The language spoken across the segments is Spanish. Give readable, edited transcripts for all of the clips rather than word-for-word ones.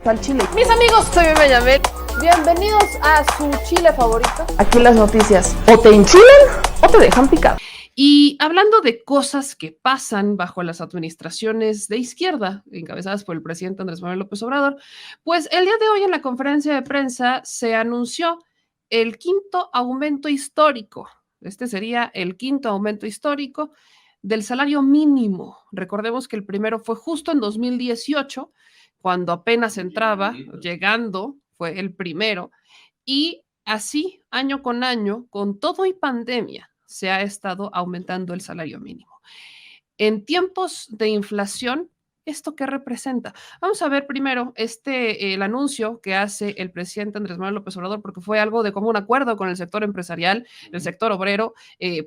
Al chile. Mis amigos, soy Bebe Yamel. Bienvenidos a su chile favorito. Aquí las noticias o te enchilan o te dejan picado. Y hablando de cosas que pasan bajo las administraciones de izquierda, encabezadas por el presidente Andrés Manuel López Obrador, pues el día de hoy en la conferencia de prensa se anunció el quinto aumento histórico. Este sería el quinto aumento histórico del salario mínimo. Recordemos que el primero fue justo en 2018, cuando apenas entraba, llegando, fue el primero, y así, año con año, con todo y pandemia, se ha estado aumentando el salario mínimo. En tiempos de inflación, ¿esto qué representa? Vamos a ver primero el anuncio que hace el presidente Andrés Manuel López Obrador, porque fue algo de común acuerdo con el sector empresarial, el sector obrero,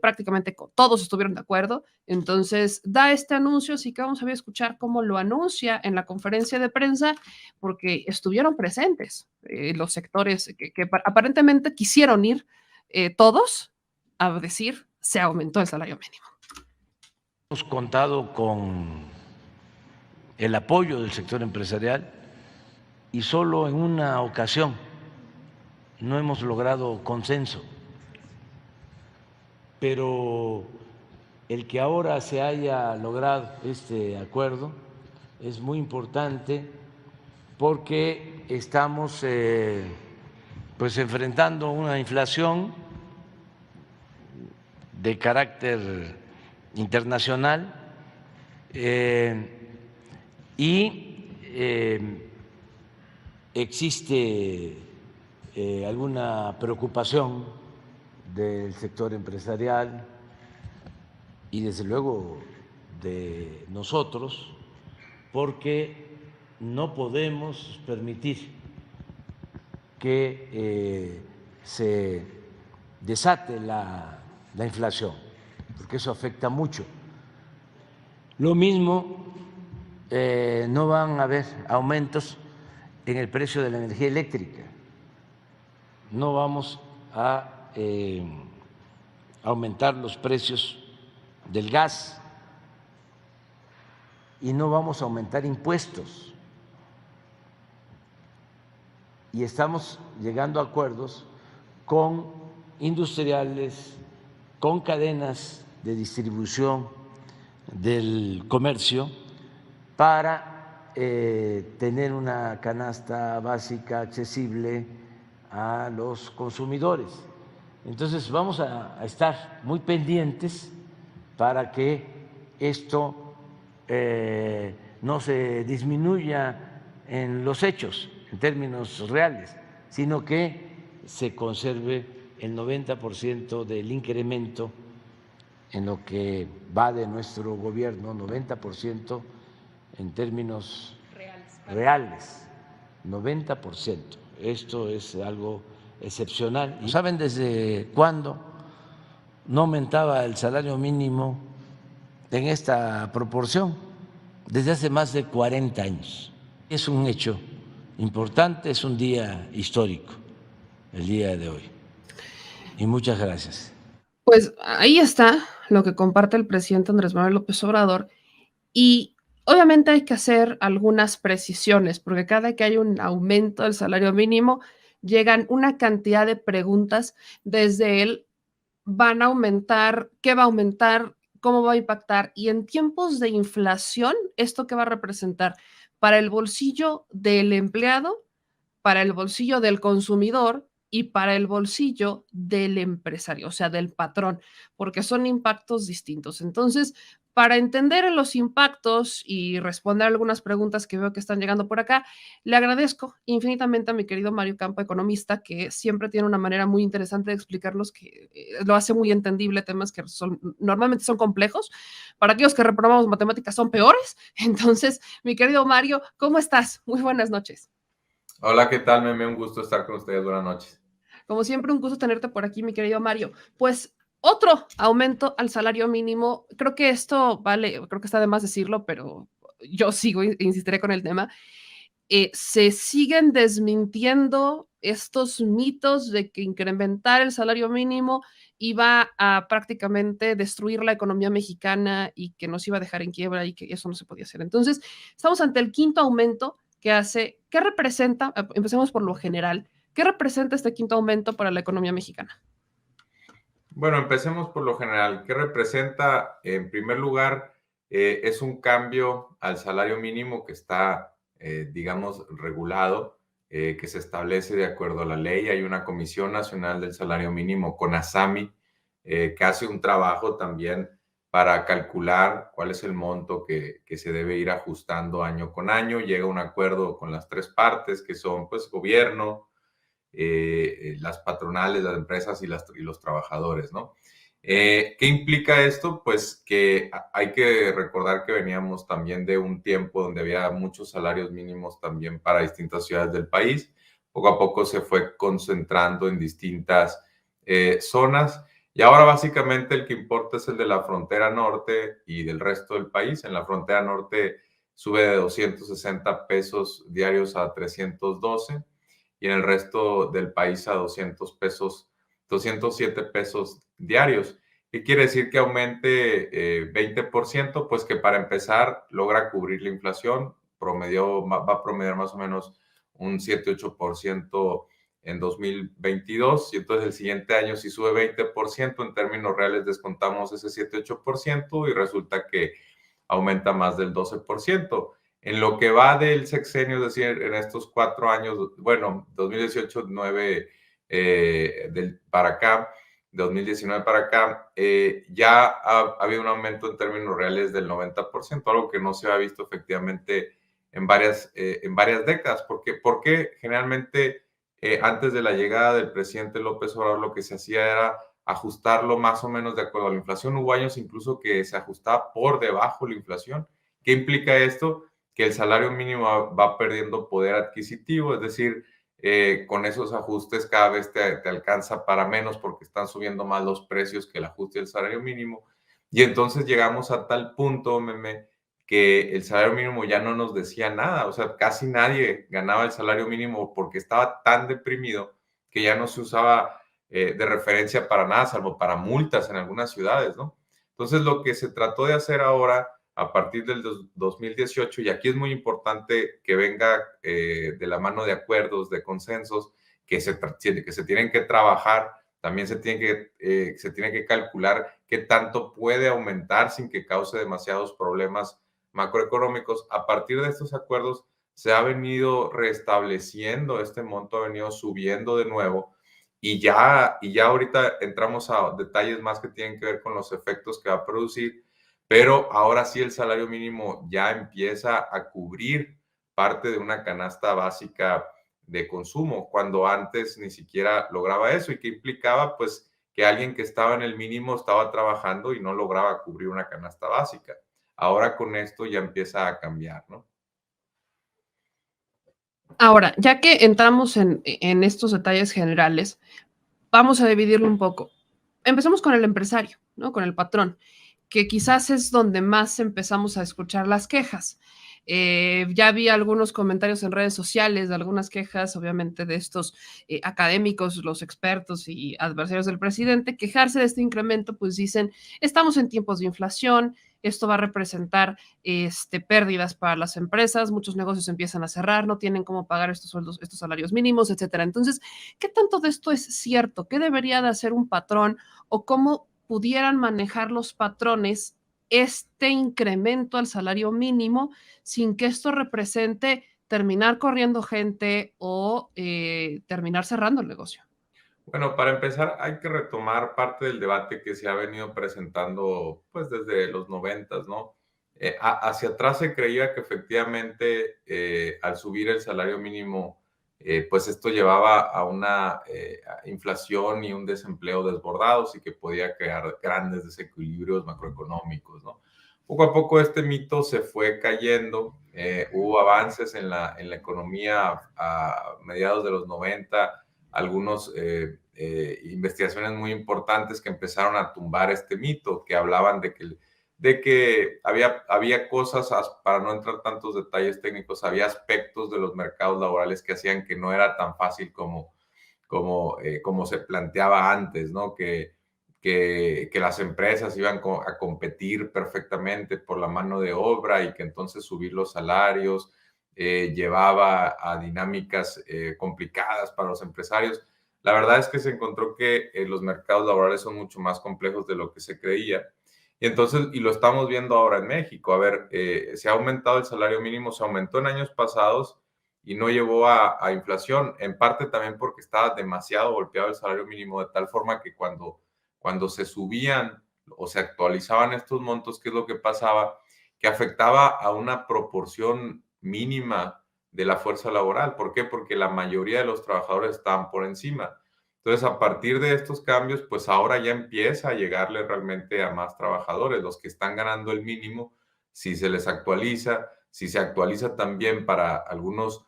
prácticamente todos estuvieron de acuerdo. Entonces, da este anuncio, así que vamos a ver, escuchar cómo lo anuncia en la conferencia de prensa, porque estuvieron presentes los sectores que aparentemente quisieron ir todos a decir, se aumentó el salario mínimo. Hemos contado con el apoyo del sector empresarial y solo en una ocasión no hemos logrado consenso, pero el que ahora se haya logrado este acuerdo es muy importante porque estamos pues enfrentando una inflación de carácter internacional y existe alguna preocupación del sector empresarial y desde luego de nosotros, porque no podemos permitir que se desate la inflación, porque eso afecta mucho. Lo mismo, no van a haber aumentos en el precio de la energía eléctrica, no vamos a aumentar los precios del gas y no vamos a aumentar impuestos. Y estamos llegando a acuerdos con industriales, con cadenas de distribución del comercio para tener una canasta básica accesible a los consumidores. Entonces vamos a estar muy pendientes para que esto no se disminuya en los hechos, en términos reales, sino que se conserve el 90% del incremento en lo que va de nuestro gobierno, 90% en términos reales, 90%. Esto es algo excepcional. ¿Saben desde cuándo no aumentaba el salario mínimo en esta proporción? Desde hace más de 40 años. Es un hecho importante, es un día histórico, el día de hoy. Y muchas gracias. Pues ahí está lo que comparte el presidente Andrés Manuel López Obrador, y obviamente hay que hacer algunas precisiones, porque cada que hay un aumento del salario mínimo llegan una cantidad de preguntas desde el van a aumentar, qué va a aumentar, cómo va a impactar, y en tiempos de inflación, ¿esto qué va a representar? Para el bolsillo del empleado, para el bolsillo del consumidor y para el bolsillo del empresario, o sea, del patrón, porque son impactos distintos. Entonces, para entender los impactos y responder algunas preguntas que veo que están llegando por acá, le agradezco infinitamente a mi querido Mario Campo, economista, que siempre tiene una manera muy interesante de explicarlos, que lo hace muy entendible, temas que normalmente son complejos. Para aquellos que reprobamos matemáticas son peores. Entonces, mi querido Mario, ¿cómo estás? Muy buenas noches. Hola, ¿qué tal, Meme? Un gusto estar con ustedes. Buenas noches. Como siempre, un gusto tenerte por aquí, mi querido Mario. Pues otro aumento al salario mínimo. Creo que esto vale, creo que está de más decirlo, pero yo sigo, insistiré con el tema. Se siguen desmintiendo estos mitos de que incrementar el salario mínimo iba a prácticamente destruir la economía mexicana y que nos iba a dejar en quiebra y que eso no se podía hacer. Entonces, estamos ante el quinto aumento que hace, ¿qué representa? Empecemos por lo general. ¿Qué representa este quinto aumento para la economía mexicana? Bueno, empecemos por lo general. ¿Qué representa? En primer lugar, es un cambio al salario mínimo que está, digamos, regulado, que se establece de acuerdo a la ley. Hay una Comisión Nacional del Salario Mínimo, CONASAMI, que hace un trabajo también para calcular cuál es el monto que se debe ir ajustando año con año. Llega a un acuerdo con las tres partes, que son, pues, gobierno, las patronales, las empresas y los trabajadores, ¿no? ¿Qué implica esto? Pues que hay que recordar que veníamos también de un tiempo donde había muchos salarios mínimos también para distintas ciudades del país. Poco a poco se fue concentrando en distintas zonas y ahora básicamente el que importa es el de la frontera norte y del resto del país. En la frontera norte sube de 260 pesos diarios a 312 y en el resto del país a 200 pesos, 207 pesos diarios. ¿Qué quiere decir que aumente 20%? Pues que para empezar logra cubrir la inflación, va a promediar más o menos un 7-8% en 2022 y entonces el siguiente año si sube 20%, en términos reales descontamos ese 7-8% y resulta que aumenta más del 12%. En lo que va del sexenio, es decir, en estos 4 años, bueno, 2018, 9 para acá, 2019 para acá, ya ha habido un aumento en términos reales del 90%, algo que no se ha visto efectivamente en varias décadas. ¿Por qué? Generalmente, antes de la llegada del presidente López Obrador, lo que se hacía era ajustarlo más o menos de acuerdo a la inflación. Hubo años incluso que se ajustaba por debajo la inflación. ¿Qué implica esto? Que el salario mínimo va perdiendo poder adquisitivo, es decir, con esos ajustes cada vez te alcanza para menos porque están subiendo más los precios que el ajuste del salario mínimo. Y entonces llegamos a tal punto, meme, que el salario mínimo ya no nos decía nada. O sea, casi nadie ganaba el salario mínimo porque estaba tan deprimido que ya no se usaba de referencia para nada, salvo para multas en algunas ciudades, ¿no? Entonces, lo que se trató de hacer ahora a partir del 2018, y aquí es muy importante que venga de la mano de acuerdos, de consensos, que se tienen que trabajar, también se tiene que calcular qué tanto puede aumentar sin que cause demasiados problemas macroeconómicos. A partir de estos acuerdos se ha venido restableciendo, este monto ha venido subiendo de nuevo, y ya ahorita entramos a detalles más que tienen que ver con los efectos que va a producir. Pero ahora sí el salario mínimo ya empieza a cubrir parte de una canasta básica de consumo, cuando antes ni siquiera lograba eso. ¿Y qué implicaba? Pues que alguien que estaba en el mínimo estaba trabajando y no lograba cubrir una canasta básica. Ahora con esto ya empieza a cambiar, ¿no? Ahora, ya que entramos en estos detalles generales, vamos a dividirlo un poco. Empezamos con el empresario, ¿no? Con el patrón, que quizás es donde más empezamos a escuchar las quejas. Ya vi algunos comentarios en redes sociales de algunas quejas, obviamente de estos académicos, los expertos y adversarios del presidente, quejarse de este incremento, pues dicen, estamos en tiempos de inflación, esto va a representar pérdidas para las empresas, muchos negocios empiezan a cerrar, no tienen cómo pagar estos sueldos, estos salarios mínimos, etcétera. Entonces, ¿qué tanto de esto es cierto? ¿Qué debería de hacer un patrón o cómo pudieran manejar los patrones este incremento al salario mínimo sin que esto represente terminar corriendo gente o terminar cerrando el negocio? Bueno, para empezar, hay que retomar parte del debate que se ha venido presentando pues desde los 90, ¿no? Hacia atrás se creía que efectivamente al subir el salario mínimo, pues esto llevaba a una inflación y un desempleo desbordados y que podía crear grandes desequilibrios macroeconómicos, ¿no? Poco a poco este mito se fue cayendo, hubo avances en la economía a mediados de los 90, algunos investigaciones muy importantes que empezaron a tumbar este mito, que hablaban de que había cosas, para no entrar tantos detalles técnicos, había aspectos de los mercados laborales que hacían que no era tan fácil como se planteaba antes, ¿no? Que las empresas iban a competir perfectamente por la mano de obra y que entonces subir los salarios llevaba a dinámicas complicadas para los empresarios. La verdad es que se encontró que los mercados laborales son mucho más complejos de lo que se creía. Y entonces, y lo estamos viendo ahora en México. A ver, se ha aumentado el salario mínimo, se aumentó en años pasados y no llevó a inflación, en parte también porque estaba demasiado golpeado el salario mínimo, de tal forma que cuando se subían o se actualizaban estos montos, ¿qué es lo que pasaba? Que afectaba a una proporción mínima de la fuerza laboral. ¿Por qué? Porque la mayoría de los trabajadores estaban por encima. Entonces, a partir de estos cambios, pues ahora ya empieza a llegarle realmente a más trabajadores, los que están ganando el mínimo, si se les actualiza, si se actualiza también para algunos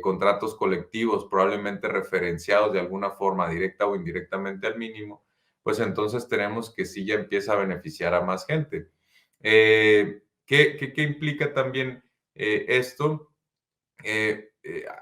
contratos colectivos, probablemente referenciados de alguna forma, directa o indirectamente al mínimo, pues entonces tenemos que sí ya empieza a beneficiar a más gente. ¿Qué implica también esto?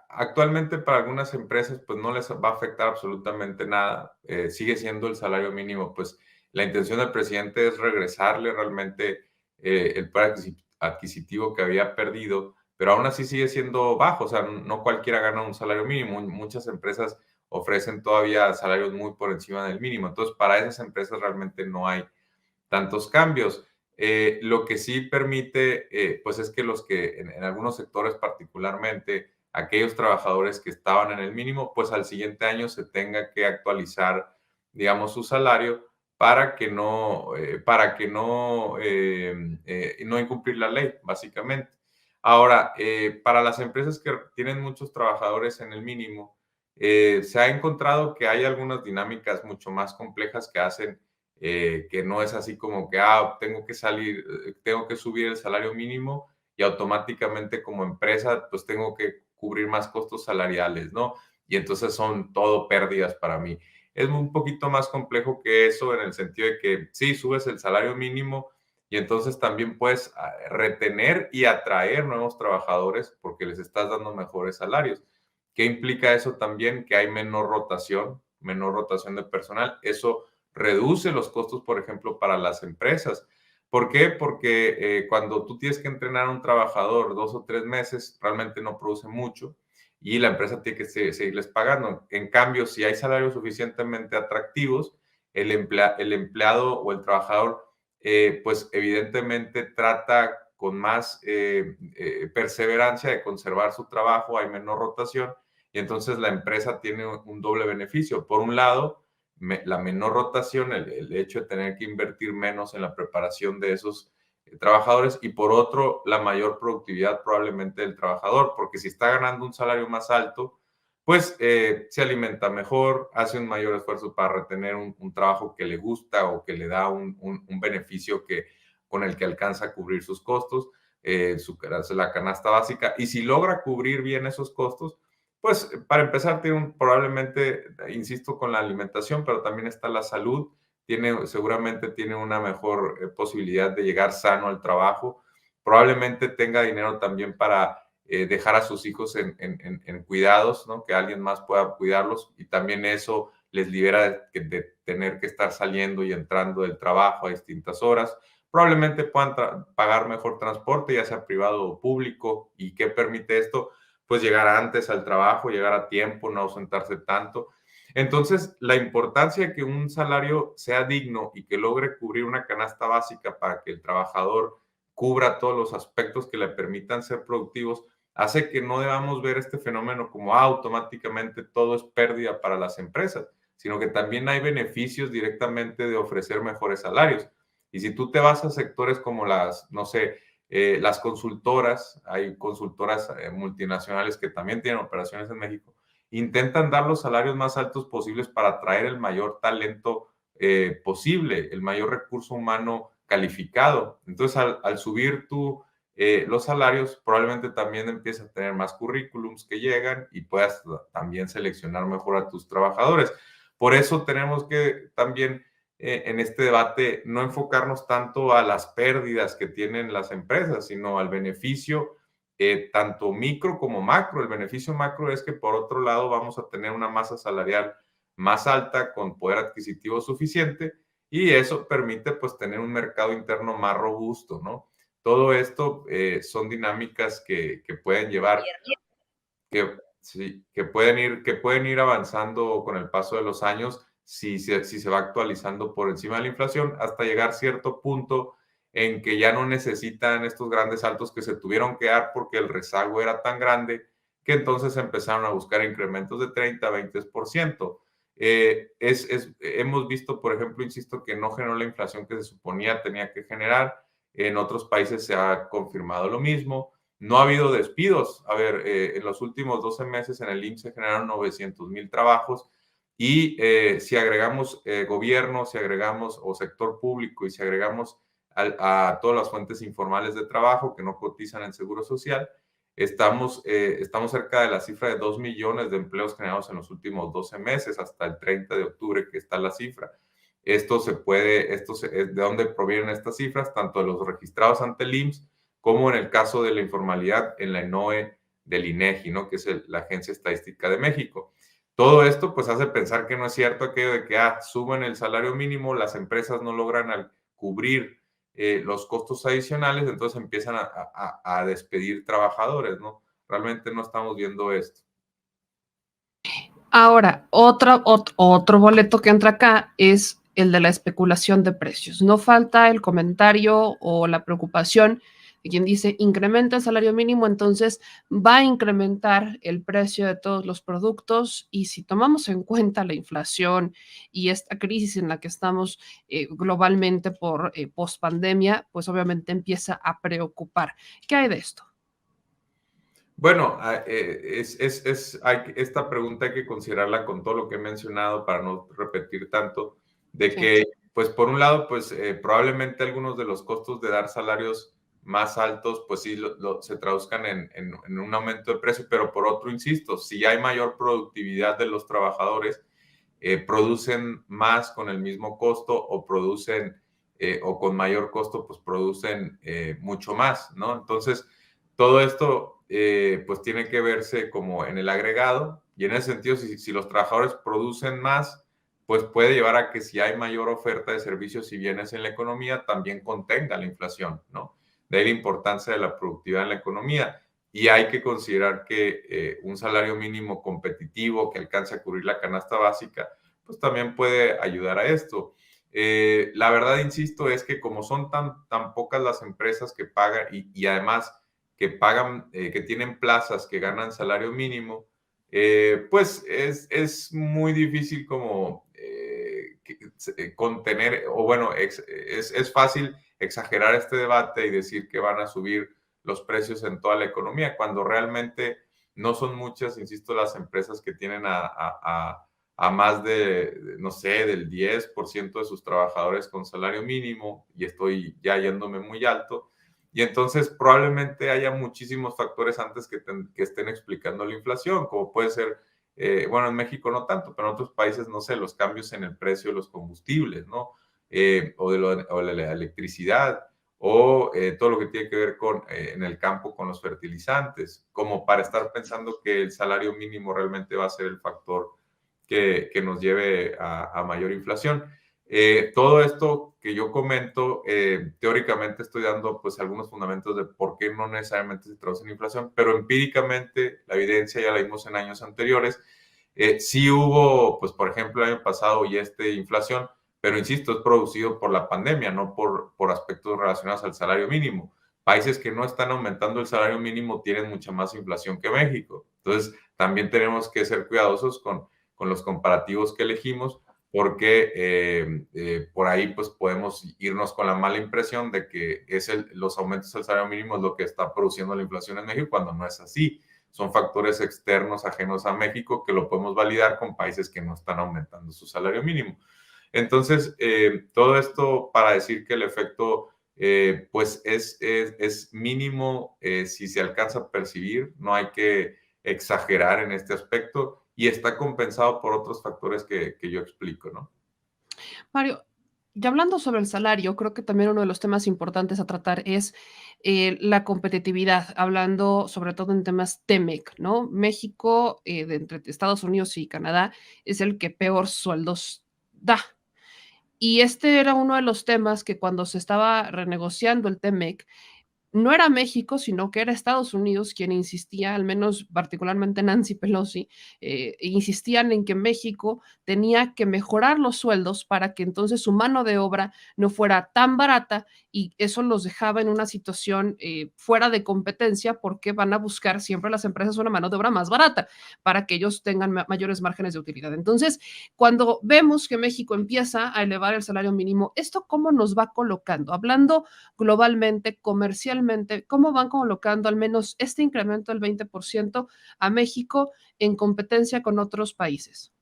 Actualmente para algunas empresas pues no les va a afectar absolutamente nada, sigue siendo el salario mínimo, pues la intención del presidente es regresarle realmente el poder adquisitivo que había perdido, pero aún así sigue siendo bajo, o sea, no cualquiera gana un salario mínimo, muchas empresas ofrecen todavía salarios muy por encima del mínimo, entonces para esas empresas realmente no hay tantos cambios. Lo que sí permite, pues es que los que en algunos sectores particularmente, aquellos trabajadores que estaban en el mínimo, pues al siguiente año se tenga que actualizar, digamos, su salario no incumplir la ley, básicamente. Ahora, para las empresas que tienen muchos trabajadores en el mínimo, se ha encontrado que hay algunas dinámicas mucho más complejas que hacen que no es así como que, tengo que subir el salario mínimo y automáticamente como empresa, pues tengo que cubrir más costos salariales, ¿no? Y entonces son todo pérdidas para mí. Es un poquito más complejo que eso en el sentido de que sí, subes el salario mínimo y entonces también puedes retener y atraer nuevos trabajadores porque les estás dando mejores salarios. ¿Qué implica eso también? Que hay menor rotación de personal. Eso reduce los costos, por ejemplo, para las empresas. ¿Por qué? Porque cuando tú tienes que entrenar a un trabajador 2 o 3 meses, realmente no produce mucho y la empresa tiene que seguirles pagando. En cambio, si hay salarios suficientemente atractivos, el empleado o el trabajador, pues evidentemente trata con más perseverancia de conservar su trabajo, hay menor rotación y entonces la empresa tiene un doble beneficio. Por un lado, la menor rotación, el hecho de tener que invertir menos en la preparación de esos trabajadores y por otro, la mayor productividad probablemente del trabajador, porque si está ganando un salario más alto, pues se alimenta mejor, hace un mayor esfuerzo para retener un trabajo que le gusta o que le da un beneficio con el que alcanza a cubrir sus costos, la canasta básica, y si logra cubrir bien esos costos, pues para empezar, probablemente, insisto, con la alimentación, pero también está la salud, seguramente tiene una mejor posibilidad de llegar sano al trabajo, probablemente tenga dinero también para dejar a sus hijos en cuidados, ¿no? Que alguien más pueda cuidarlos y también eso les libera de tener que estar saliendo y entrando del trabajo a distintas horas. Probablemente puedan pagar mejor transporte, ya sea privado o público. ¿Y qué permite esto? Pues llegar antes al trabajo, llegar a tiempo, no ausentarse tanto. Entonces, la importancia de que un salario sea digno y que logre cubrir una canasta básica para que el trabajador cubra todos los aspectos que le permitan ser productivos, hace que no debamos ver este fenómeno como automáticamente todo es pérdida para las empresas, sino que también hay beneficios directamente de ofrecer mejores salarios. Y si tú te vas a sectores como las consultoras, hay consultoras multinacionales que también tienen operaciones en México, intentan dar los salarios más altos posibles para atraer el mayor talento posible, el mayor recurso humano calificado. Entonces, al subir los salarios, probablemente también empiezas a tener más currículums que llegan y puedas también seleccionar mejor a tus trabajadores. Por eso tenemos que también en este debate no enfocarnos tanto a las pérdidas que tienen las empresas, sino al beneficio tanto micro como macro. El beneficio macro es que por otro lado vamos a tener una masa salarial más alta con poder adquisitivo suficiente y eso permite pues tener un mercado interno más robusto, ¿no? todo esto son dinámicas que pueden llevar, que pueden ir avanzando con el paso de los años si se va actualizando por encima de la inflación hasta llegar a cierto punto en que ya no necesitan estos grandes saltos que se tuvieron que dar porque el rezago era tan grande que entonces empezaron a buscar incrementos de 30, 20%. Hemos visto, por ejemplo, insisto, que no generó la inflación que se suponía tenía que generar. En otros países se ha confirmado lo mismo. No ha habido despidos. A ver, en los últimos 12 meses en el IMSS se generaron 900,000 trabajos y si agregamos gobierno, si agregamos o sector público y si agregamos a todas las fuentes informales de trabajo que no cotizan en Seguro Social, estamos cerca de la cifra de 2 millones de empleos generados en los últimos 12 meses, hasta el 30 de octubre que está la cifra. ¿De dónde provienen estas cifras? Tanto de los registrados ante el IMSS como en el caso de la informalidad en la ENOE del INEGI, ¿no? Que es la Agencia Estadística de México. Todo esto pues hace pensar que no es cierto aquello de que suben el salario mínimo, las empresas no logran cubrir los costos adicionales, entonces empiezan a despedir trabajadores, ¿no? Realmente no estamos viendo esto. Ahora, otro boleto que entra acá es el de la especulación de precios. No falta el comentario o la preocupación de quien dice incrementa el salario mínimo, entonces va a incrementar el precio de todos los productos, y si tomamos en cuenta la inflación y esta crisis en la que estamos globalmente por pospandemia, pues obviamente empieza a preocupar. ¿Qué hay de esto? Bueno, esta pregunta hay que considerarla con todo lo que he mencionado para no repetir tanto, de que, pues por un lado, pues probablemente algunos de los costos de dar salarios más altos, pues sí se traduzcan en un aumento de precio, pero por otro, insisto, si hay mayor productividad de los trabajadores, producen más con el mismo costo o producen, o con mayor costo, pues producen mucho más, ¿no? Entonces, todo esto pues tiene que verse como en el agregado, y en ese sentido, si los trabajadores producen más, pues puede llevar a que si hay mayor oferta de servicios y bienes en la economía, también contenga la inflación, ¿no? De ahí la importancia de la productividad en la economía. Y hay que considerar que un salario mínimo competitivo que alcance a cubrir la canasta básica, pues también puede ayudar a esto. La verdad, insisto, es que como son tan pocas las empresas que pagan y además que pagan, que tienen plazas que ganan salario mínimo, pues es muy difícil como contener, o bueno, es fácil exagerar este debate y decir que van a subir los precios en toda la economía, cuando realmente no son muchas, insisto, las empresas que tienen a más de, no sé, del 10% de sus trabajadores con salario mínimo, y estoy ya yéndome muy alto. Y entonces probablemente haya muchísimos factores antes que estén explicando la inflación, como puede ser, bueno, en México no tanto, pero en otros países, no sé, los cambios en el precio de los combustibles, ¿no? O de la electricidad, o todo lo que tiene que ver con, en el campo con los fertilizantes, como para estar pensando que el salario mínimo realmente va a ser el factor que nos lleve a mayor inflación. Todo esto que yo comento, teóricamente estoy dando pues algunos fundamentos de por qué no necesariamente se traduce en inflación, pero empíricamente la evidencia ya la vimos en años anteriores. Sí hubo, pues por ejemplo, el año pasado y inflación, pero insisto, es producido por la pandemia, no por aspectos relacionados al salario mínimo. Países que no están aumentando el salario mínimo tienen mucha más inflación que México. Entonces, también tenemos que ser cuidadosos con los comparativos que elegimos, porque por ahí pues podemos irnos con la mala impresión de que los aumentos del salario mínimo es lo que está produciendo la inflación en México, cuando no es así. Son factores externos ajenos a México que lo podemos validar con países que no están aumentando su salario mínimo. Entonces, todo esto para decir que el efecto pues es mínimo si se alcanza a percibir, no hay que exagerar en este aspecto, y está compensado por otros factores que yo explico, ¿no? Mario, ya hablando sobre el salario, creo que también uno de los temas importantes a tratar es la competitividad, hablando sobre todo en temas TEMEC, ¿no? México, de entre Estados Unidos y Canadá, es el que peor sueldos da. Y este era uno de los temas que cuando se estaba renegociando el TEMEC, no era México, sino que era Estados Unidos quien insistía, al menos particularmente Nancy Pelosi, insistían en que México tenía que mejorar los sueldos para que entonces su mano de obra no fuera tan barata, y eso los dejaba en una situación fuera de competencia, porque van a buscar siempre las empresas una mano de obra más barata para que ellos tengan mayores márgenes de utilidad. Entonces, cuando vemos que México empieza a elevar el salario mínimo, ¿esto cómo nos va colocando? Hablando globalmente, comercialmente, ¿cómo van colocando al menos este incremento del 20% a México en competencia con otros países?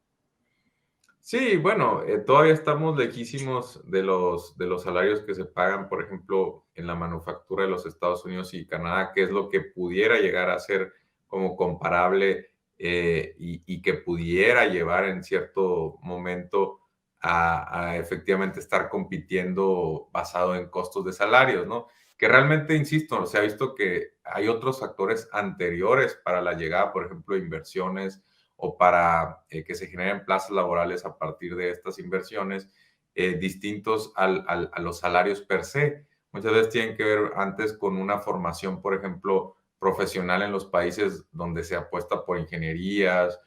Sí, bueno, todavía estamos lejísimos de los salarios que se pagan, por ejemplo, en la manufactura de los Estados Unidos y Canadá, que es lo que pudiera llegar a ser como comparable y que pudiera llevar en cierto momento a efectivamente estar compitiendo basado en costos de salarios, ¿no? Que realmente, insisto, se ha visto que hay otros factores anteriores para la llegada, por ejemplo, de inversiones o para que se generen plazas laborales a partir de estas inversiones, distintos a los salarios per se. Muchas veces tienen que ver antes con una formación, por ejemplo, profesional en los países donde se apuesta por ingenierías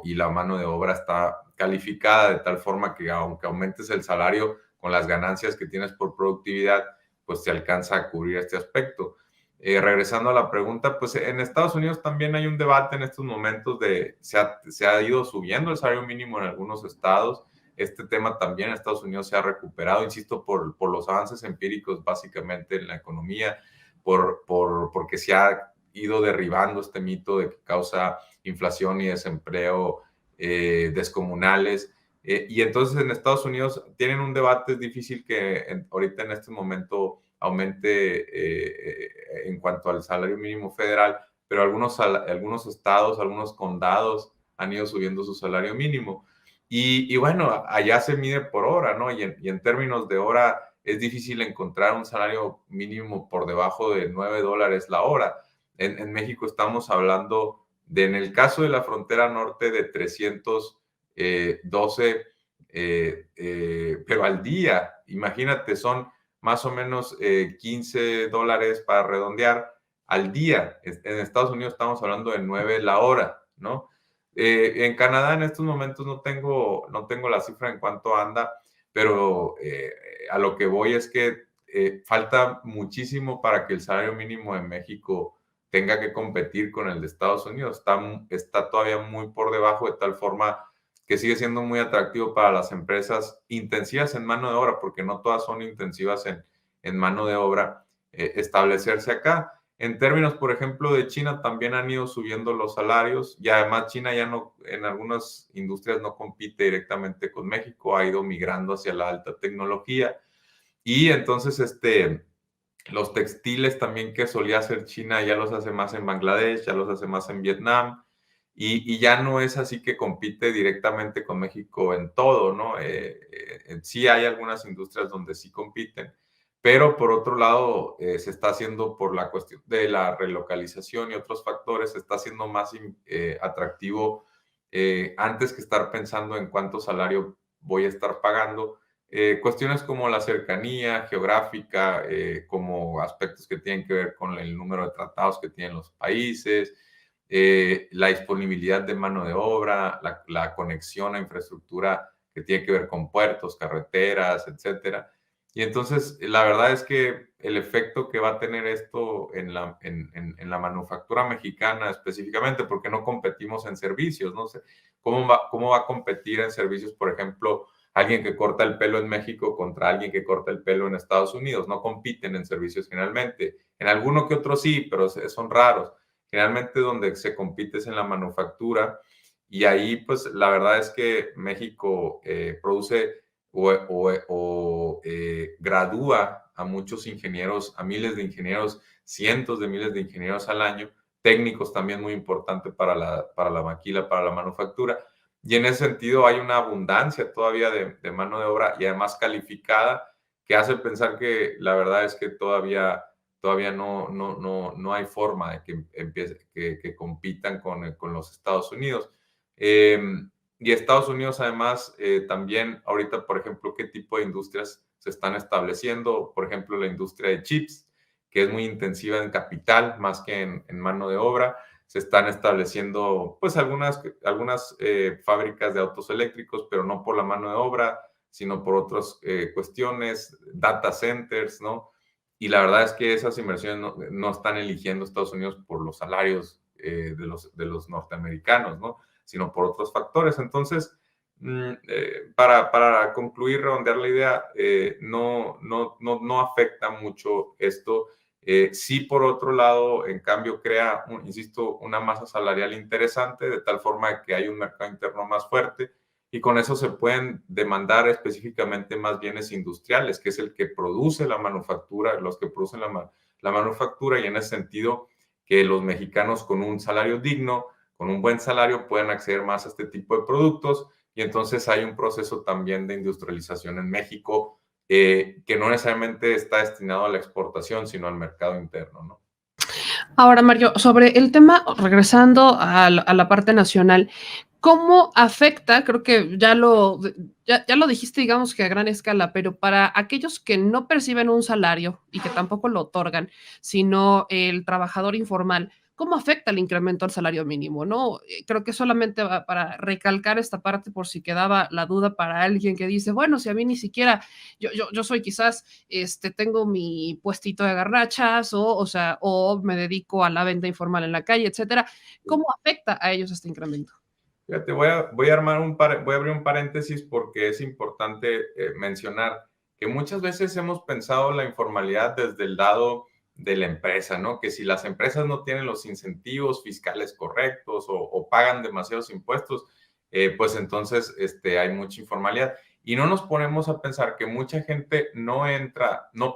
y la mano de obra está calificada de tal forma que aunque aumentes el salario con las ganancias que tienes por productividad, pues te alcanza a cubrir este aspecto. Regresando a la pregunta, pues en Estados Unidos también hay un debate en estos momentos se ha ido subiendo el salario mínimo en algunos estados. Este tema también en Estados Unidos se ha recuperado, insisto, por los avances empíricos básicamente en la economía, porque se ha ido derribando este mito de que causa inflación y desempleo descomunales. Y entonces en Estados Unidos tienen un debate difícil que ahorita en este momento aumente en cuanto al salario mínimo federal, pero algunos estados, algunos condados han ido subiendo su salario mínimo. Y bueno, allá se mide por hora, ¿no? Y en términos de hora es difícil encontrar un salario mínimo por debajo de $9 la hora. En México estamos hablando en el caso de la frontera norte, de 312, pero al día. Imagínate, son más o menos $15 para redondear al día. En Estados Unidos estamos hablando de 9 la hora, ¿no? En Canadá en estos momentos no tengo la cifra en cuánto anda, pero a lo que voy es que falta muchísimo para que el salario mínimo en México tenga que competir con el de Estados Unidos. Está todavía muy por debajo, de tal forma que sigue siendo muy atractivo para las empresas intensivas en mano de obra, porque no todas son intensivas en mano de obra, establecerse acá. En términos, por ejemplo, de China, también han ido subiendo los salarios, y además China ya no, en algunas industrias no compite directamente con México, ha ido migrando hacia la alta tecnología. Y entonces los textiles también que solía hacer China ya los hace más en Bangladesh, ya los hace más en Vietnam, y ya no es así que compite directamente con México en todo, ¿no? Sí hay algunas industrias donde sí compiten, pero por otro lado se está haciendo, por la cuestión de la relocalización y otros factores, se está haciendo más atractivo antes que estar pensando en cuánto salario voy a estar pagando. Cuestiones como la cercanía geográfica, como aspectos que tienen que ver con el número de tratados que tienen los países, la disponibilidad de mano de obra, la conexión a infraestructura que tiene que ver con puertos, carreteras, etcétera. Y entonces, la verdad es que el efecto que va a tener esto en la manufactura mexicana específicamente, porque no competimos en servicios, no sé, ¿cómo va a competir en servicios, por ejemplo, alguien que corta el pelo en México contra alguien que corta el pelo en Estados Unidos? No compiten en servicios generalmente. En alguno que otro sí, pero son raros. Generalmente donde se compite es en la manufactura, y ahí pues la verdad es que México produce gradúa a muchos ingenieros, a miles de ingenieros, cientos de miles de ingenieros al año, técnicos también muy importante para la maquila, para la manufactura. Y en ese sentido hay una abundancia todavía de mano de obra, y además calificada, que hace pensar que la verdad es que todavía no hay forma de que compitan con los Estados Unidos. Y Estados Unidos además también ahorita, por ejemplo, qué tipo de industrias se están estableciendo. Por ejemplo, la industria de chips, que es muy intensiva en capital más que en mano de obra. Se están estableciendo pues algunas fábricas de autos eléctricos, pero no por la mano de obra, sino por otras cuestiones, data centers, ¿no? Y la verdad es que esas inversiones no están eligiendo Estados Unidos por los salarios de los norteamericanos, ¿no? Sino por otros factores. Entonces, para concluir, redondear la idea, no afecta mucho esto. Sí, por otro lado, en cambio, crea, insisto, una masa salarial interesante, de tal forma que hay un mercado interno más fuerte y con eso se pueden demandar específicamente más bienes industriales, que es el que produce la manufactura, los que producen la manufactura, y en ese sentido que los mexicanos con un salario digno, con un buen salario, pueden acceder más a este tipo de productos, y entonces hay un proceso también de industrialización en México que no necesariamente está destinado a la exportación, sino al mercado interno, ¿no? Ahora, Mario, sobre el tema, regresando a la parte nacional, ¿cómo afecta? Creo que ya lo dijiste, digamos que a gran escala, pero para aquellos que no perciben un salario y que tampoco lo otorgan, sino el trabajador informal, ¿cómo afecta el incremento al salario mínimo? ¿No? Creo que solamente para recalcar esta parte por si quedaba la duda para alguien que dice, bueno, si a mí ni siquiera, yo soy quizás, tengo mi puestito de garnachas o me dedico a la venta informal en la calle, etcétera. ¿Cómo afecta a ellos este incremento? Fíjate, voy a abrir un paréntesis porque es importante mencionar que muchas veces hemos pensado la informalidad desde el lado de la empresa, ¿no? Que si las empresas no tienen los incentivos fiscales correctos o pagan demasiados impuestos, pues entonces hay mucha informalidad. Y no nos ponemos a pensar que mucha gente no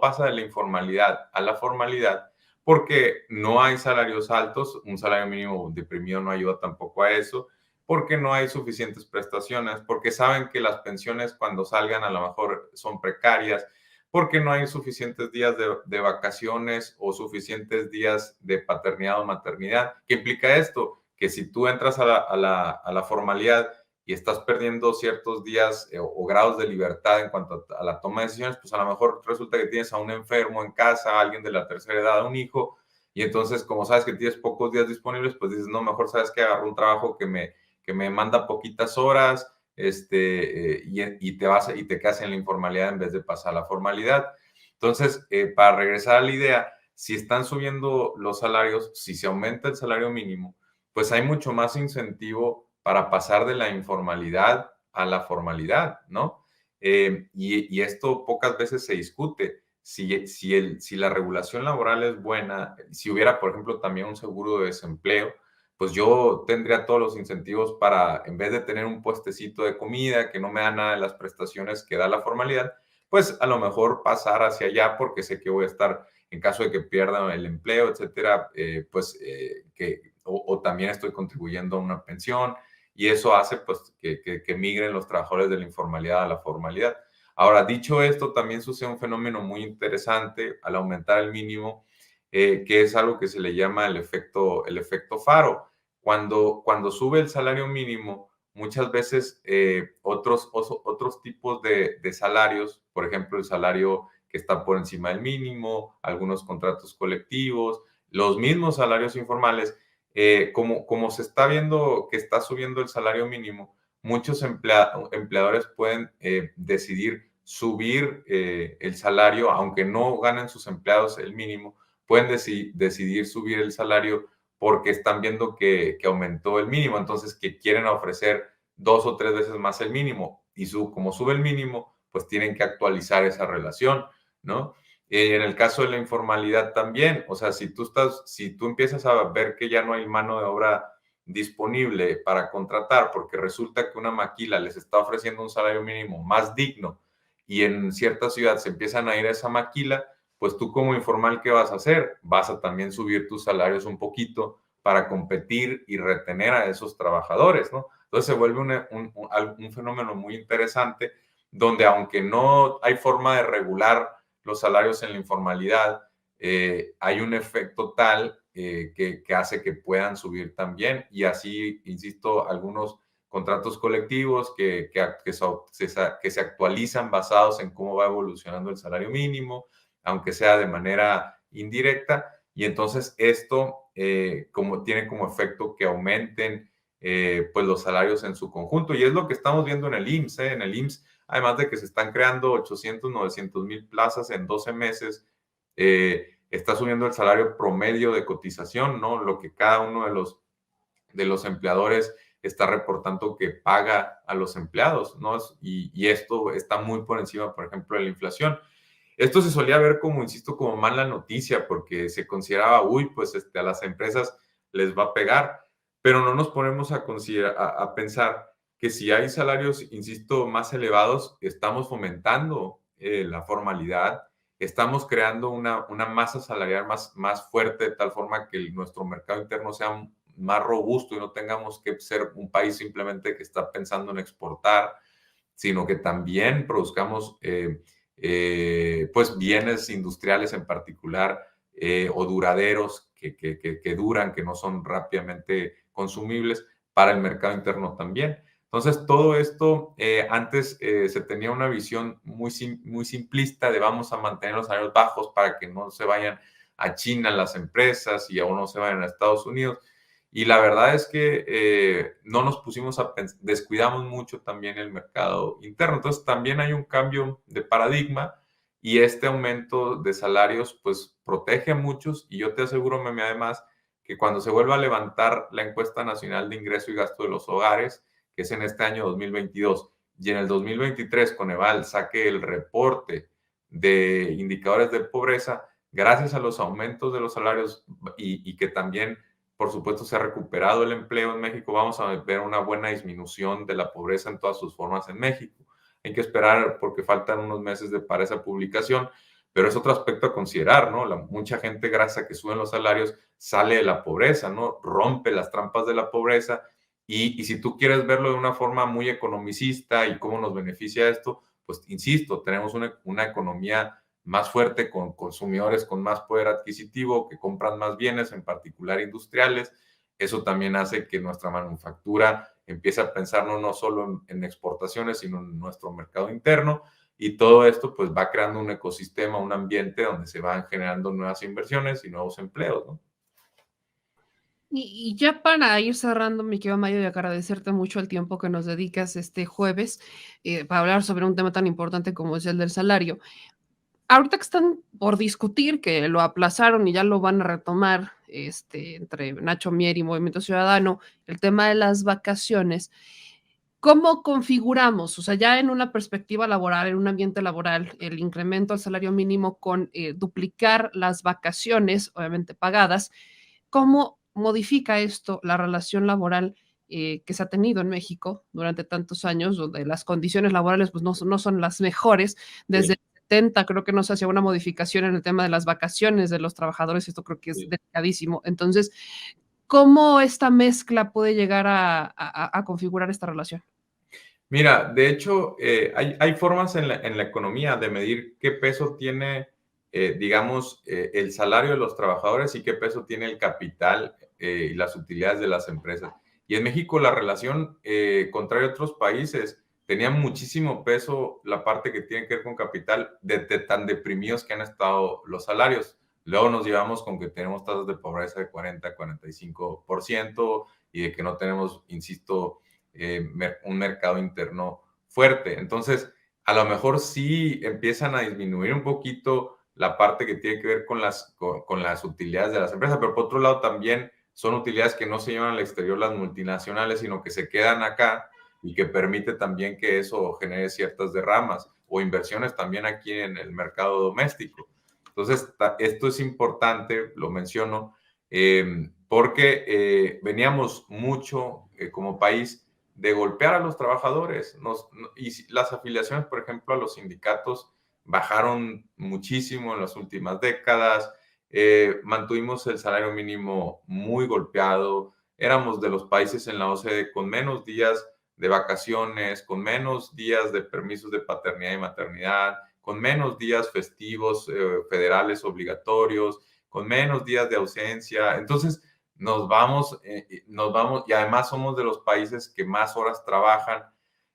pasa de la informalidad a la formalidad porque no hay salarios altos, un salario mínimo deprimido no ayuda tampoco a eso, porque no hay suficientes prestaciones, porque saben que las pensiones cuando salgan a lo mejor son precarias, porque no hay suficientes días de vacaciones o suficientes días de paternidad o maternidad. ¿Qué implica esto? Que si tú entras a la formalidad y estás perdiendo ciertos días o grados de libertad en cuanto a la toma de decisiones, pues a lo mejor resulta que tienes a un enfermo en casa, a alguien de la tercera edad, a un hijo, y entonces como sabes que tienes pocos días disponibles, pues dices, no, mejor sabes que agarro un trabajo que me manda poquitas horas, y te quedas en la informalidad en vez de pasar a la formalidad. Entonces, para regresar a la idea, si están subiendo los salarios, si se aumenta el salario mínimo, pues hay mucho más incentivo para pasar de la informalidad a la formalidad, ¿no? Y esto pocas veces se discute. Si la regulación laboral es buena, si hubiera, por ejemplo, también un seguro de desempleo, pues yo tendría todos los incentivos para, en vez de tener un puestecito de comida que no me da nada de las prestaciones que da la formalidad, pues a lo mejor pasar hacia allá porque sé que voy a estar, en caso de que pierda el empleo, etcétera, o también estoy contribuyendo a una pensión, y eso hace pues que migren los trabajadores de la informalidad a la formalidad. Ahora, dicho esto, también sucede un fenómeno muy interesante al aumentar el mínimo, que es algo que se le llama el efecto faro. Cuando sube el salario mínimo, muchas veces otros tipos de salarios, por ejemplo, el salario que está por encima del mínimo, algunos contratos colectivos, los mismos salarios informales, como se está viendo que está subiendo el salario mínimo, muchos empleadores pueden decidir subir el salario, aunque no ganen sus empleados el mínimo, pueden decidir subir el salario porque están viendo que aumentó el mínimo, entonces que quieren ofrecer 2 o 3 veces más el mínimo, y como sube el mínimo, pues tienen que actualizar esa relación, ¿no? En el caso de la informalidad también, o sea, si tú empiezas a ver que ya no hay mano de obra disponible para contratar, porque resulta que una maquila les está ofreciendo un salario mínimo más digno, y en cierta ciudad se empiezan a ir a esa maquila, pues tú como informal, ¿qué vas a hacer? Vas a también subir tus salarios un poquito para competir y retener a esos trabajadores, ¿no? Entonces se vuelve un fenómeno muy interesante, donde aunque no hay forma de regular los salarios en la informalidad, hay un efecto tal que hace que puedan subir también, y así, insisto, algunos contratos colectivos que se actualizan basados en cómo va evolucionando el salario mínimo, aunque sea de manera indirecta, y entonces esto tiene como efecto que aumenten pues los salarios en su conjunto, y es lo que estamos viendo en el IMSS. En el IMSS, además de que se están creando 800, 900 mil plazas en 12 meses, está subiendo el salario promedio de cotización, ¿no? Lo que cada uno de los empleadores está reportando que paga a los empleados, ¿no? Y esto está muy por encima, por ejemplo, de la inflación. Esto se solía ver como, insisto, como mala noticia, porque se consideraba, uy, pues a las empresas les va a pegar, pero no nos ponemos a pensar que si hay salarios, insisto, más elevados, estamos fomentando la formalidad, estamos creando una masa salarial más fuerte, de tal forma que nuestro mercado interno sea más robusto y no tengamos que ser un país simplemente que está pensando en exportar, sino que también produzcamos pues bienes industriales en particular o duraderos que duran, que no son rápidamente consumibles para el mercado interno también. Entonces, todo esto antes se tenía una visión muy simplista de vamos a mantener los salarios bajos para que no se vayan a China las empresas y aún no se vayan a Estados Unidos. Y la verdad es que no nos pusimos descuidamos mucho también el mercado interno. Entonces también hay un cambio de paradigma y este aumento de salarios pues protege a muchos, y yo te aseguro, Meme, además, que cuando se vuelva a levantar la encuesta nacional de ingreso y gasto de los hogares, que es en este año 2022, y en el 2023 Coneval saque el reporte de indicadores de pobreza, gracias a los aumentos de los salarios y que también por supuesto se ha recuperado el empleo en México, vamos a ver una buena disminución de la pobreza en todas sus formas en México. Hay que esperar porque faltan unos meses para esa publicación, pero es otro aspecto a considerar, ¿no? Mucha gente, gracias a que suben los salarios, sale de la pobreza, ¿no? Rompe las trampas de la pobreza, y si tú quieres verlo de una forma muy economicista y cómo nos beneficia esto, pues insisto, tenemos una economía más fuerte, con consumidores con más poder adquisitivo, que compran más bienes, en particular industriales. Eso también hace que nuestra manufactura empiece a pensar no solo en exportaciones, sino en nuestro mercado interno. Y todo esto pues va creando un ecosistema, un ambiente donde se van generando nuevas inversiones y nuevos empleos, ¿no? Y ya para ir cerrando, mi querido Mayo, y agradecerte mucho el tiempo que nos dedicas este jueves para hablar sobre un tema tan importante como es el del salario. Ahorita que están por discutir, que lo aplazaron y ya lo van a retomar entre Nacho Mier y Movimiento Ciudadano, el tema de las vacaciones, ¿cómo configuramos? O sea, ya en una perspectiva laboral, en un ambiente laboral, el incremento al salario mínimo con duplicar las vacaciones, obviamente pagadas, ¿cómo modifica esto la relación laboral que se ha tenido en México durante tantos años, donde las condiciones laborales pues, no son las mejores? Desde Sí. 70 creo que no se hacía una modificación en el tema de las vacaciones de los trabajadores, esto creo que es Sí. delicadísimo. Entonces, ¿cómo esta mezcla puede llegar a configurar esta relación? Mira, de hecho, hay formas en la economía de medir qué peso tiene, digamos, el salario de los trabajadores y qué peso tiene el capital y las utilidades de las empresas. Y en México la relación, contrario a otros países, tenía muchísimo peso la parte que tiene que ver con capital, de tan deprimidos que han estado los salarios. Luego nos llevamos con que tenemos tasas de pobreza de 40, 45% y de que no tenemos, insisto, un mercado interno fuerte. Entonces, a lo mejor sí empiezan a disminuir un poquito la parte que tiene que ver con las utilidades de las empresas, pero por otro lado también son utilidades que no se llevan al exterior las multinacionales, sino que se quedan acá, y que permite también que eso genere ciertas derramas o inversiones también aquí en el mercado doméstico. Entonces, esto es importante, lo menciono, porque veníamos mucho como país de golpear a los trabajadores. Y las afiliaciones, por ejemplo, a los sindicatos bajaron muchísimo en las últimas décadas. Mantuvimos el salario mínimo muy golpeado. Éramos de los países en la OCDE con menos días de vacaciones, con menos días de permisos de paternidad y maternidad, con menos días festivos federales obligatorios, con menos días de ausencia. Entonces, nos vamos, y además somos de los países que más horas trabajan.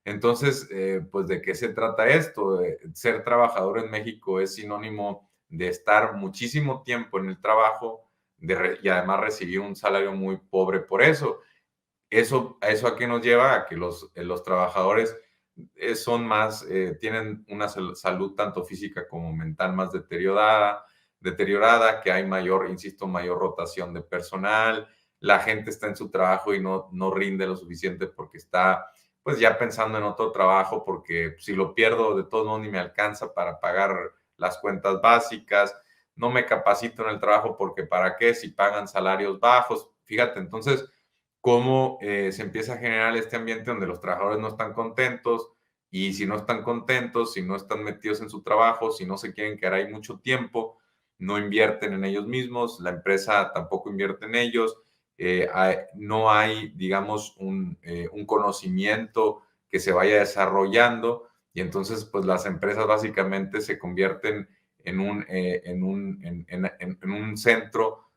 Entonces, pues, ¿de qué se trata esto? Ser trabajador en México es sinónimo de estar muchísimo tiempo en el trabajo y además recibir un salario muy pobre por eso. ¿Eso a qué nos lleva? A que los trabajadores son más, tienen una salud tanto física como mental más deteriorada, que hay mayor, insisto, mayor rotación de personal, la gente está en su trabajo y no rinde lo suficiente porque está pues ya pensando en otro trabajo, porque si lo pierdo de todos modos ni me alcanza para pagar las cuentas básicas, no me capacito en el trabajo porque ¿para qué? Si pagan salarios bajos. Fíjate, entonces, cómo se empieza a generar este ambiente donde los trabajadores no están contentos, y si no están contentos, si no están metidos en su trabajo, si no se quieren quedar ahí mucho tiempo, no invierten en ellos mismos, la empresa tampoco invierte en ellos, no hay, digamos, un conocimiento que se vaya desarrollando, y entonces pues las empresas básicamente se convierten en un centro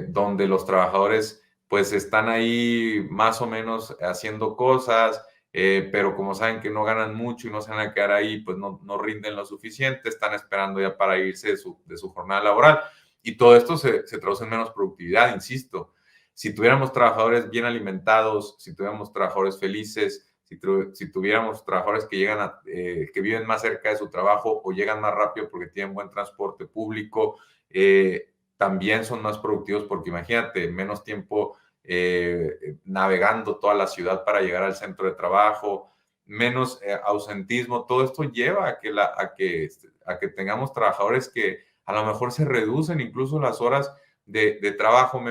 donde los trabajadores pues están ahí más o menos haciendo cosas, pero como saben que no ganan mucho y no se van a quedar ahí, pues no rinden lo suficiente, están esperando ya para irse de su jornada laboral. Y todo esto se traduce en menos productividad, insisto. Si tuviéramos trabajadores bien alimentados, si tuviéramos trabajadores felices, si tuviéramos trabajadores que llegan que viven más cerca de su trabajo o llegan más rápido porque tienen buen transporte público, también son más productivos porque imagínate, menos tiempo navegando toda la ciudad para llegar al centro de trabajo, menos ausentismo. Todo esto lleva a que tengamos trabajadores que a lo mejor se reducen incluso las horas de trabajo,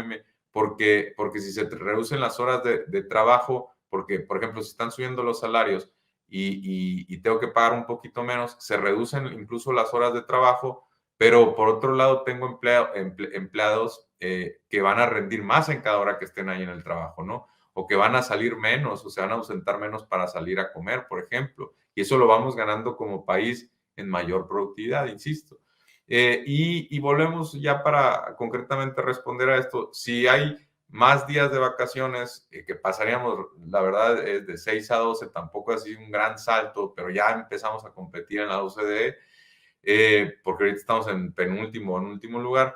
porque si se reducen las horas de trabajo, porque, por ejemplo, si están subiendo los salarios y tengo que pagar un poquito menos, se reducen incluso las horas de trabajo, pero por otro lado tengo empleados que van a rendir más en cada hora que estén ahí en el trabajo, ¿no? O que van a salir menos, o se van a ausentar menos para salir a comer, por ejemplo. Y eso lo vamos ganando como país en mayor productividad, insisto. Y volvemos ya para concretamente responder a esto. Si hay más días de vacaciones, que pasaríamos, la verdad, de 6 a 12, tampoco ha sido un gran salto, pero ya empezamos a competir en la OCDE, porque ahorita estamos en penúltimo o en último lugar,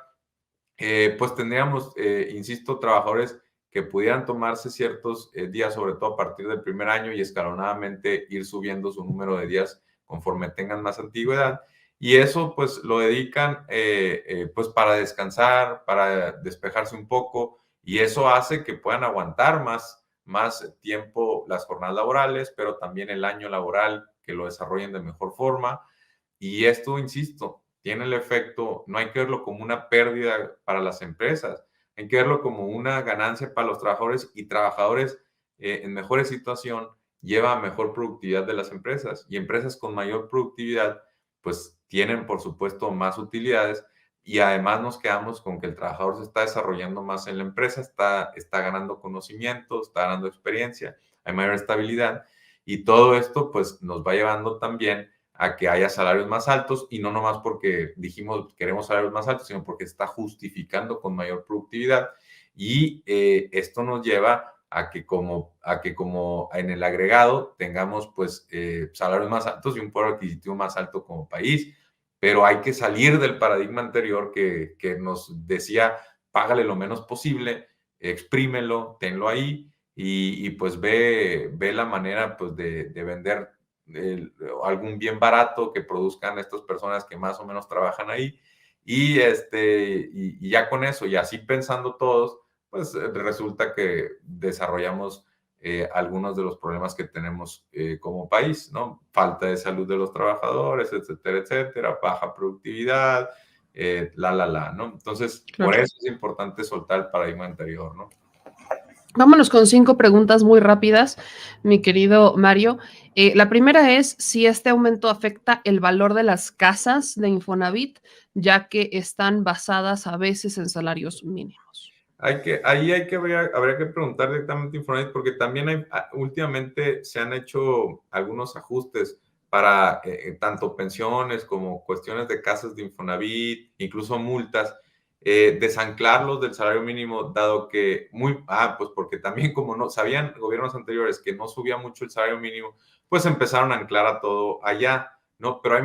pues tendríamos, insisto, trabajadores que pudieran tomarse ciertos días, sobre todo a partir del primer año, y escalonadamente ir subiendo su número de días conforme tengan más antigüedad. Y eso pues lo dedican pues para descansar, para despejarse un poco, y eso hace que puedan aguantar más tiempo las jornadas laborales, pero también el año laboral, que lo desarrollen de mejor forma. Y esto, insisto, tiene el efecto, no hay que verlo como una pérdida para las empresas, hay que verlo como una ganancia para los trabajadores, y trabajadores en mejor situación lleva a mejor productividad de las empresas, y empresas con mayor productividad pues tienen por supuesto más utilidades, y además nos quedamos con que el trabajador se está desarrollando más en la empresa, está ganando conocimiento, está ganando experiencia, hay mayor estabilidad, y todo esto pues nos va llevando también a que haya salarios más altos, y no nomás porque dijimos queremos salarios más altos, sino porque está justificando con mayor productividad, y esto nos lleva a que como en el agregado tengamos pues salarios más altos y un poder adquisitivo más alto como país. Pero hay que salir del paradigma anterior que nos decía págale lo menos posible, exprímelo, tenlo ahí, y pues ve la manera pues de vender algún bien barato que produzcan estas personas que más o menos trabajan ahí, y ya con eso, y así pensando todos, pues resulta que desarrollamos algunos de los problemas que tenemos como país, ¿no? Falta de salud de los trabajadores, etcétera, etcétera, baja productividad, ¿no? Entonces, claro, por eso es importante soltar el paradigma anterior, ¿no? Vámonos con 5 preguntas muy rápidas, mi querido Mario. La primera es si este aumento afecta el valor de las casas de Infonavit, ya que están basadas a veces en salarios mínimos. Habría que preguntar directamente a Infonavit, porque también últimamente se han hecho algunos ajustes para tanto pensiones como cuestiones de casas de Infonavit, incluso multas, desanclarlos del salario mínimo, dado que pues porque también como no sabían gobiernos anteriores que no subía mucho el salario mínimo, pues empezaron a anclar a todo allá, ¿no? Pero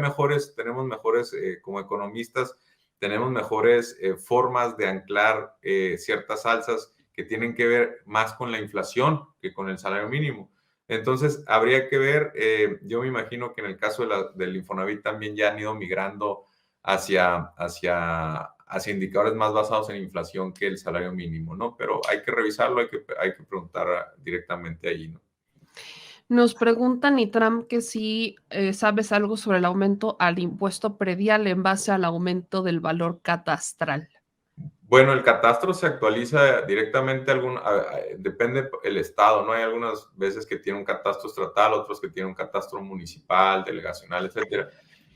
tenemos mejores como economistas tenemos mejores formas de anclar ciertas alzas que tienen que ver más con la inflación que con el salario mínimo. Entonces, habría que ver, yo me imagino que en el caso del Infonavit también ya han ido migrando hacia indicadores más basados en inflación que el salario mínimo, ¿no? Pero hay que revisarlo, hay que preguntar directamente allí, ¿no? Nos pregunta Nitram que si sabes algo sobre el aumento al impuesto predial en base al aumento del valor catastral. Bueno, el catastro se actualiza directamente, depende el estado, ¿no? Hay algunas veces que tiene un catastro estatal, otros que tiene un catastro municipal, delegacional, etcétera.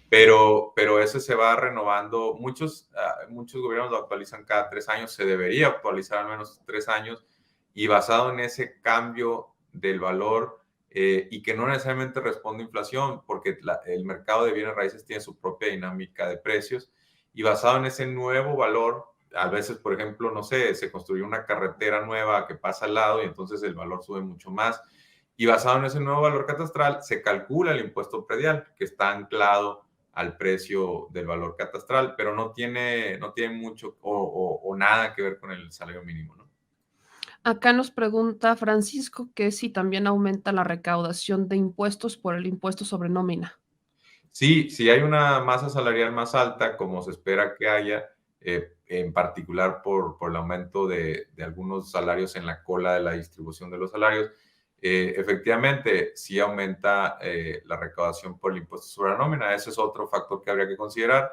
Pero ese se va renovando. Muchos gobiernos lo actualizan cada 3 años, se debería actualizar al menos 3 años, y basado en ese cambio del valor y que no necesariamente responde a inflación, porque el mercado de bienes raíces tiene su propia dinámica de precios, y basado en ese nuevo valor, a veces, por ejemplo, no sé, se construyó una carretera nueva que pasa al lado y entonces el valor sube mucho más. Y basado en ese nuevo valor catastral, se calcula el impuesto predial, que está anclado al precio del valor catastral, pero no tiene mucho o nada que ver con el salario mínimo, ¿no? Acá nos pregunta Francisco que si también aumenta la recaudación de impuestos por el impuesto sobre nómina. Sí, si hay una masa salarial más alta, como se espera que haya, en particular por el aumento de algunos salarios en la cola de la distribución de los salarios, efectivamente sí aumenta la recaudación por el impuesto sobre la nómina. Ese es otro factor que habría que considerar.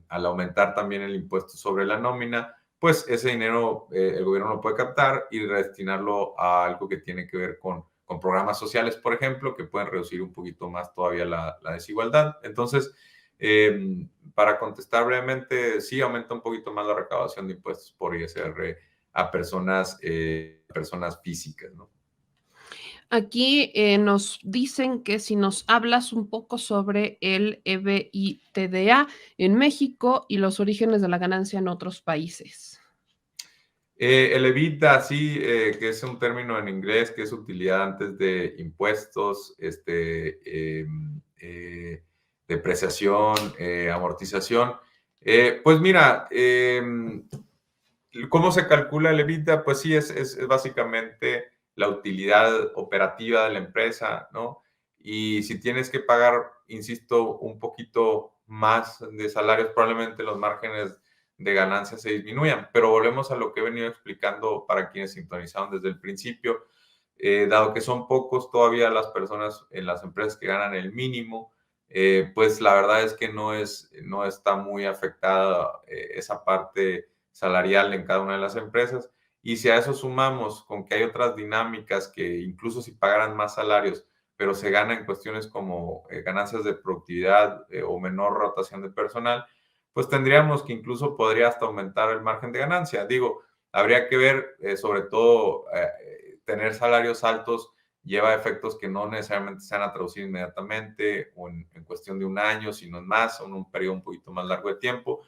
Al aumentar también el impuesto sobre la nómina, pues ese dinero el gobierno lo puede captar y destinarlo a algo que tiene que ver con programas sociales, por ejemplo, que pueden reducir un poquito más todavía la desigualdad. Entonces, para contestar brevemente, sí aumenta un poquito más la recaudación de impuestos por ISR a personas físicas, ¿no? Aquí nos dicen que si nos hablas un poco sobre el EBITDA en México y los orígenes de la ganancia en otros países. El EBITDA, sí, que es un término en inglés, que es utilidad antes de impuestos, depreciación, amortización. Pues mira, ¿cómo se calcula el EBITDA? Pues sí, es básicamente la utilidad operativa de la empresa, ¿no? Y si tienes que pagar, insisto, un poquito más de salarios, probablemente los márgenes de ganancia se disminuyan. Pero volvemos a lo que he venido explicando para quienes sintonizaron desde el principio. Dado que son pocos todavía las personas en las empresas que ganan el mínimo, pues la verdad es que no está muy afectada esa parte salarial en cada una de las empresas. Y si a eso sumamos con que hay otras dinámicas que incluso si pagaran más salarios, pero se gana en cuestiones como ganancias de productividad o menor rotación de personal, pues tendríamos que incluso podría hasta aumentar el margen de ganancia. Digo, habría que ver, sobre todo, tener salarios altos lleva efectos que no necesariamente se van a traducir inmediatamente o en cuestión de un año, sino en más, o en un periodo un poquito más largo de tiempo.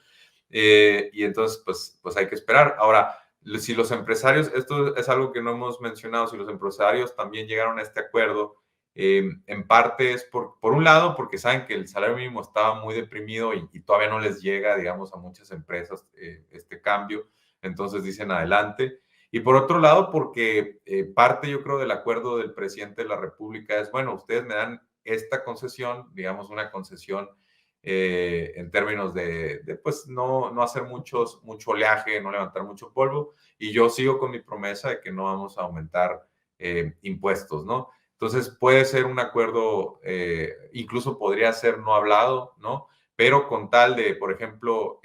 Y entonces, pues hay que esperar. Ahora, si los empresarios, esto es algo que no hemos mencionado, si los empresarios también llegaron a este acuerdo, en parte es por un lado, porque saben que el salario mínimo estaba muy deprimido y todavía no les llega, digamos, a muchas empresas este cambio. Entonces dicen adelante. Y por otro lado, porque parte, yo creo, del acuerdo del presidente de la República es, bueno, ustedes me dan esta concesión, digamos, una concesión en términos de pues, no hacer mucho oleaje, no levantar mucho polvo, y yo sigo con mi promesa de que no vamos a aumentar impuestos, ¿no? Entonces, puede ser un acuerdo, incluso podría ser no hablado, ¿no? Pero con tal de, por ejemplo,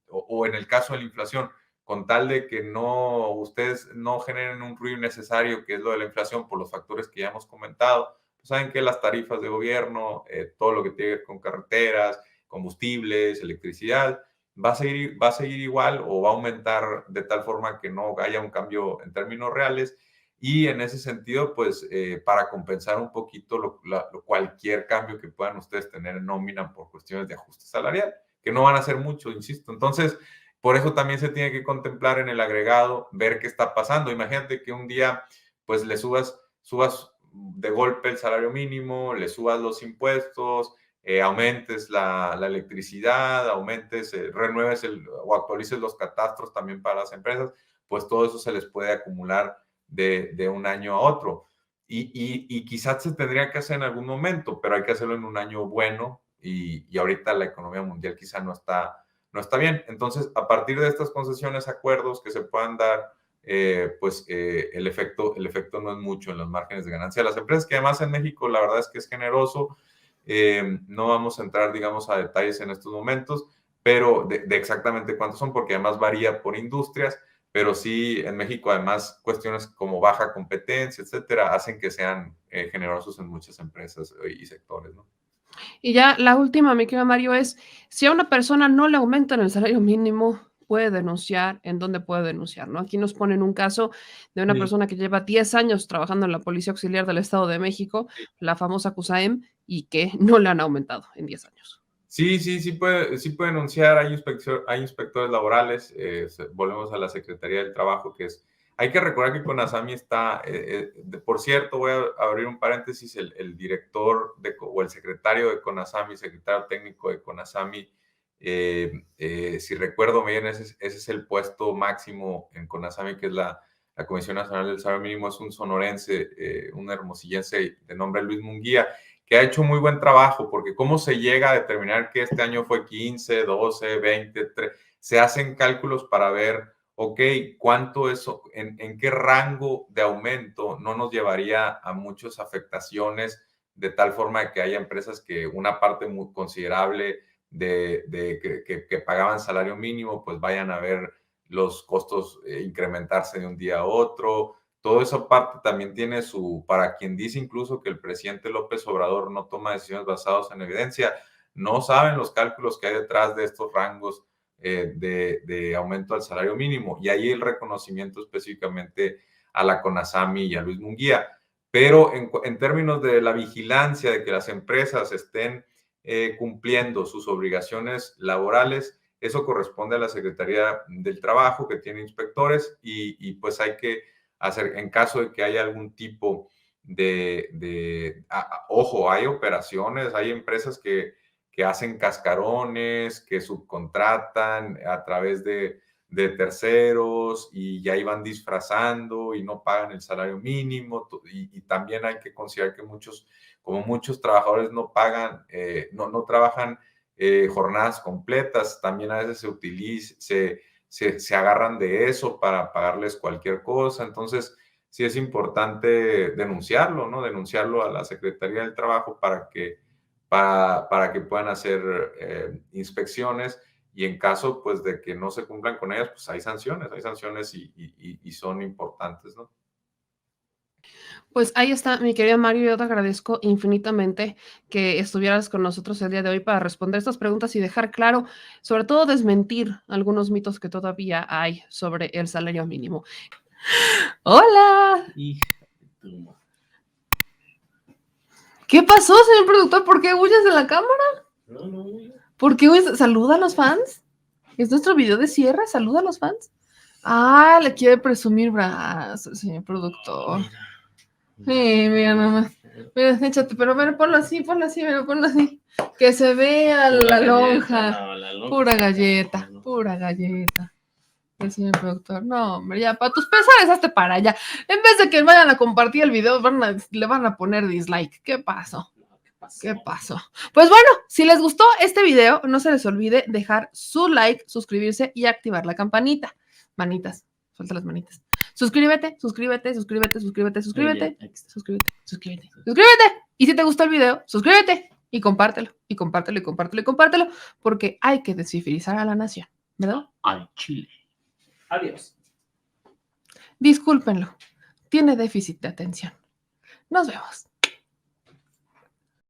o en el caso de la inflación, con tal de que ustedes no generen un ruido innecesario, que es lo de la inflación, por los factores que ya hemos comentado, pues saben que las tarifas de gobierno, todo lo que tiene que ver con carreteras, combustibles, electricidad, va a seguir igual o va a aumentar de tal forma que no haya un cambio en términos reales. Y en ese sentido, pues, para compensar un poquito cualquier cambio que puedan ustedes tener en nómina por cuestiones de ajuste salarial, que no van a ser mucho, insisto. Entonces, por eso también se tiene que contemplar en el agregado, ver qué está pasando. Imagínate que un día, pues, le subas de golpe el salario mínimo, le subas los impuestos, aumentes la electricidad, renueves o actualices los catastros también para las empresas, pues todo eso se les puede acumular de un año a otro. Y quizás se tendría que hacer en algún momento, pero hay que hacerlo en un año bueno y ahorita la economía mundial quizá no está bien. Entonces, a partir de estas concesiones, acuerdos que se puedan dar, el efecto no es mucho en los márgenes de ganancia de las empresas, que además en México la verdad es que es generoso. No vamos a entrar, digamos, a detalles en estos momentos, pero de exactamente cuántos son, porque además varía por industrias, pero sí en México además cuestiones como baja competencia, etcétera, hacen que sean generosos en muchas empresas y sectores, ¿no? Y ya la última, mi querido Mario, es si a una persona no le aumentan el salario mínimo, puede denunciar, ¿en dónde puede denunciar? ¿No? Aquí nos ponen un caso de una persona que lleva 10 años trabajando en la Policía Auxiliar del Estado de México, la famosa CUSAEM, y que no le han aumentado en 10 años. Sí puede denunciar, hay inspectores laborales, volvemos a la Secretaría del Trabajo, hay que recordar que CONASAMI está, por cierto, voy a abrir un paréntesis, el director o el secretario de CONASAMI, secretario técnico de CONASAMI, si recuerdo bien, ese es el máximo en CONASAMI, que es la Comisión Nacional del Salario Mínimo, es un sonorense, un hermosillense de nombre Luis Munguía, que ha hecho muy buen trabajo, porque cómo se llega a determinar que este año fue 15, 12, 20, 3, se hacen cálculos para ver, ok, cuánto eso, en qué rango de aumento no nos llevaría a muchas afectaciones, de tal forma que haya empresas que una parte muy considerable que pagaban salario mínimo, pues vayan a ver los costos incrementarse de un día a otro. Toda esa parte también tiene para quien dice incluso que el presidente López Obrador no toma decisiones basadas en evidencia, no saben los cálculos que hay detrás de estos rangos de aumento al salario mínimo. Y ahí el reconocimiento específicamente a la CONASAMI y a Luis Munguía. Pero en términos de la vigilancia de que las empresas estén cumpliendo sus obligaciones laborales, eso corresponde a la Secretaría del Trabajo, que tiene inspectores, y pues hay que hacer, en caso de que haya algún tipo ojo, hay operaciones, hay empresas que hacen cascarones, que subcontratan a través de terceros y ya iban disfrazando y no pagan el salario mínimo, y también hay que considerar que muchos trabajadores no pagan, no trabajan jornadas completas, también a veces se agarran de eso para pagarles cualquier cosa. Entonces, sí es importante denunciarlo, ¿no? Denunciarlo a la Secretaría del Trabajo para que puedan hacer inspecciones, y en caso, pues, de que no se cumplan con ellas, pues hay sanciones y son importantes, ¿no? Pues ahí está, mi querida Mario, yo te agradezco infinitamente que estuvieras con nosotros el día de hoy para responder estas preguntas y dejar claro, sobre todo desmentir algunos mitos que todavía hay sobre el salario mínimo. ¡Hola! Hija de tu madre. ¿Qué pasó, señor productor? ¿Por qué huyes de la cámara? No. ¿Por qué huyes? ¿Saluda a los fans? ¿Es nuestro video de cierre? ¿Saluda a los fans? Ah, le quiere presumir brazos, señor productor. Sí, mira nomás. Mira, échate, pero bueno, ponlo así, mira, ponlo así. Que se vea la lonja. No, la lonja. Pura galleta, pura galleta. El señor productor, no, hombre, ya, para tus pesares, hazte para allá. En vez de que vayan a compartir el video, le van a poner dislike. ¿Qué pasó? ¿Qué pasó? Pues bueno, si les gustó este video, no se les olvide dejar su like, suscribirse y activar la campanita. Manitas, suelta las manitas. Suscríbete. Y si te gustó el video, suscríbete y compártelo, porque hay que descivilizar a la nación, ¿verdad? Al chile. Adiós. Discúlpenlo, tiene déficit de atención. Nos vemos.